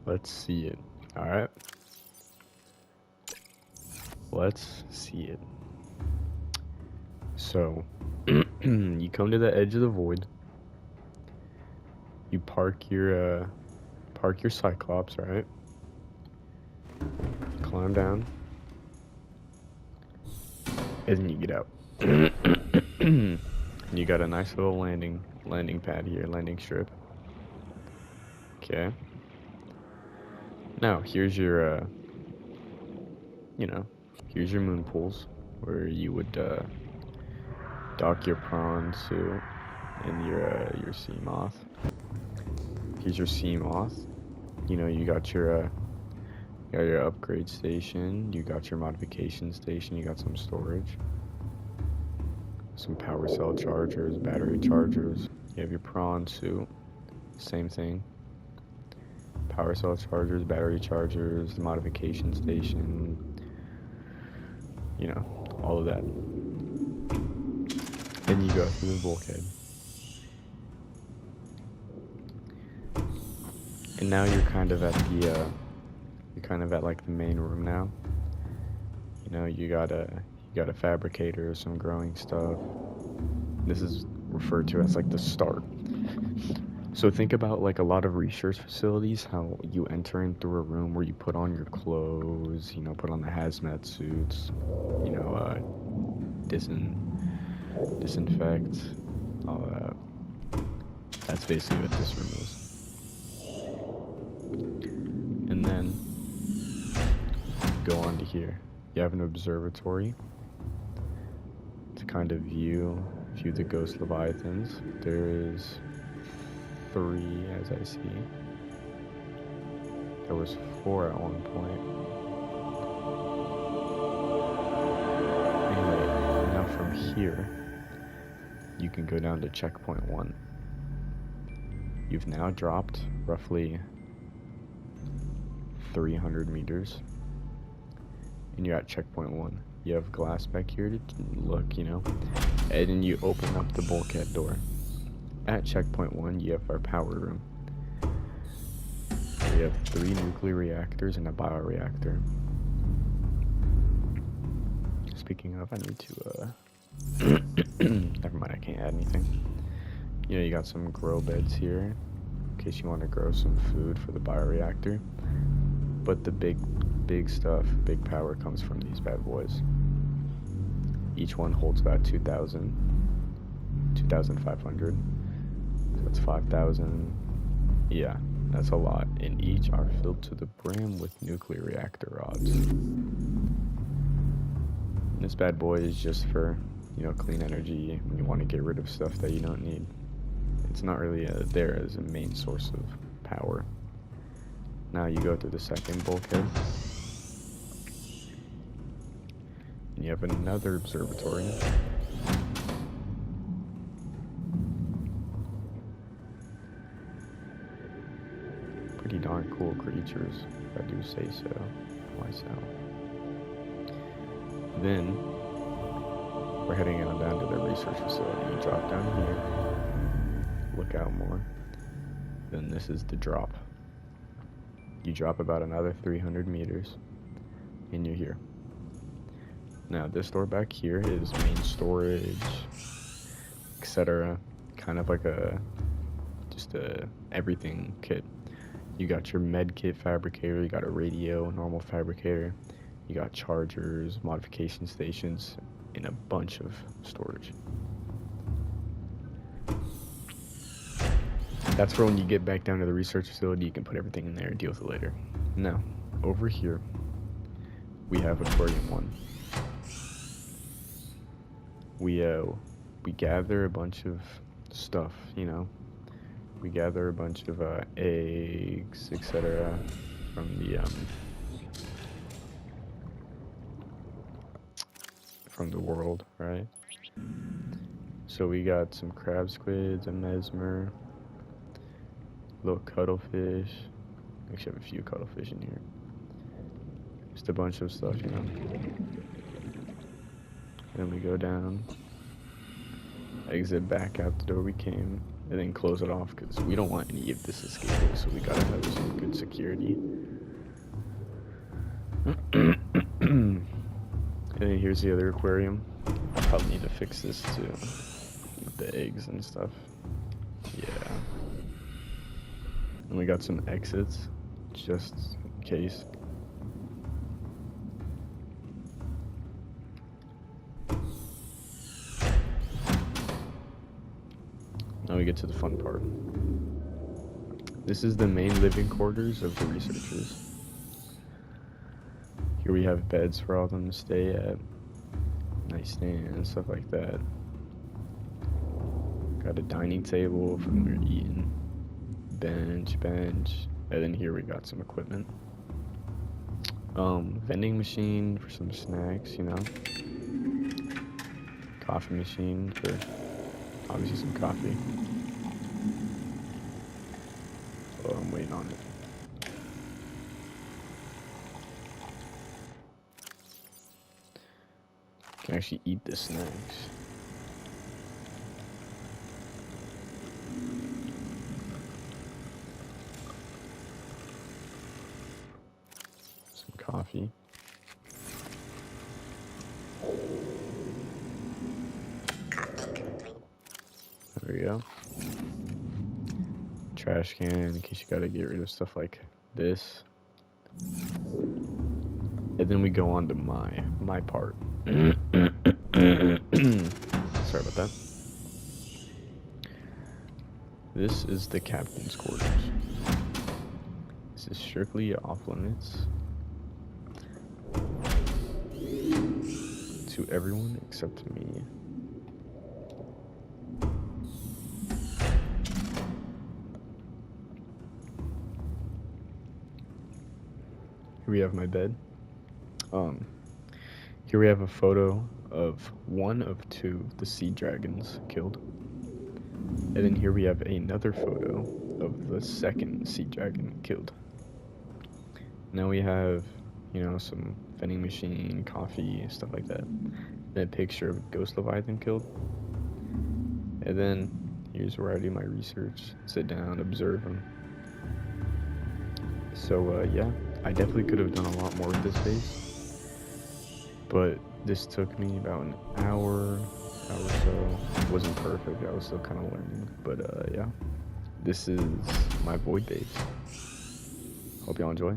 Let's see it. Alright. Let's see it. So, you come to the edge of the void. You park your Cyclops, right? Climb down. And then you get out. You got a nice little landing pad here, landing strip. Okay. Now, here's your, here's your moon pools, where you would, dock your prawn suit and your sea moth. Here's your sea moth. You know, you got your upgrade station, you got your modification station, you got some storage, some power cell chargers, battery chargers. You have your prawn suit, same thing. Power cell chargers, battery chargers, the modification station, you know, all of that. Then you go through the bulkhead. And now you're kind of at like the main room now. You know, you got a fabricator, some growing stuff. This is referred to as like the start. So think about like a lot of research facilities, how you enter in through a room where you put on your clothes, you know, put on the hazmat suits, you know, disinfect, all that. That's basically what this room is. And then go on to here. You have an observatory to kind of view the ghost leviathans. There is 3 as I see. There was 4 at one point. Anyway, now from here, you can go down to checkpoint 1. You've now dropped roughly 300 meters. And you're at checkpoint 1. You have glass back here to look, you know. And then you open up the bulkhead door. At checkpoint 1, you have our power room. We have 3 nuclear reactors and a bioreactor. Speaking of, I need to, never mind, I can't add anything. You know, you got some grow beds here, in case you want to grow some food for the bioreactor. But the big stuff, big power comes from these bad boys. Each one holds about 2,500. So that's 5,000. Yeah, that's a lot. And each are filled to the brim with nuclear reactor rods. And this bad boy is just for, you know, clean energy when you want to get rid of stuff that you don't need. It's not really there as a main source of power. Now you go to the second bulkhead. And you have another observatory. Pretty darn cool creatures, if I do say so myself. Then, we're heading on down to the research facility. You drop down here, look out more. Then this is the drop. You drop about another 300 meters, and you're here. Now, this door back here is main storage, etc. Kind of like just a everything kit. You got your med kit fabricator, you got a radio, normal fabricator, you got chargers, modification stations, and a bunch of storage. That's for when you get back down to the research facility, you can put everything in there and deal with it later. Now, over here, we have Aquarium 1. We gather a bunch of stuff, you know. We gather a bunch of eggs, etc. from the world, right? So we got some crab squids, a mesmer, little cuttlefish. Actually, have a few cuttlefish in here. Just a bunch of stuff, you know. Then we go down, exit back out the door we came, and then close it off because we don't want any of this escaping, so we gotta have some good security. And then here's the other aquarium. I probably need to fix this too, with the eggs and stuff. Yeah. And we got some exits, just in case. Now we get to the fun part. This is the main living quarters of the researchers. Here we have beds for all of them to stay at, nightstand and stuff like that. Got a dining table for when we're eating, bench, and then here we got some equipment. Vending machine for some snacks, you know. Coffee machine for obviously some coffee. Oh, I'm waiting on it. Can actually eat the snacks. Some coffee. There we go. Trash can in case you gotta get rid of stuff like this. And then we go on to my part. Sorry about that. This is the captain's quarters. This is strictly off limits to everyone except me. Here we have my bed. Here we have a photo of one of two the sea dragons killed. And then here we have another photo of the second sea dragon killed. Now we have, you know, some vending machine, coffee, stuff like that. Then a picture of Ghost Leviathan killed. And then here's where I do my research, sit down, observe them. So yeah, I definitely could have done a lot more with this base. But this took me about an hour or so. It wasn't perfect, I was still kind of learning. But yeah, this is my void base. Hope y'all enjoy.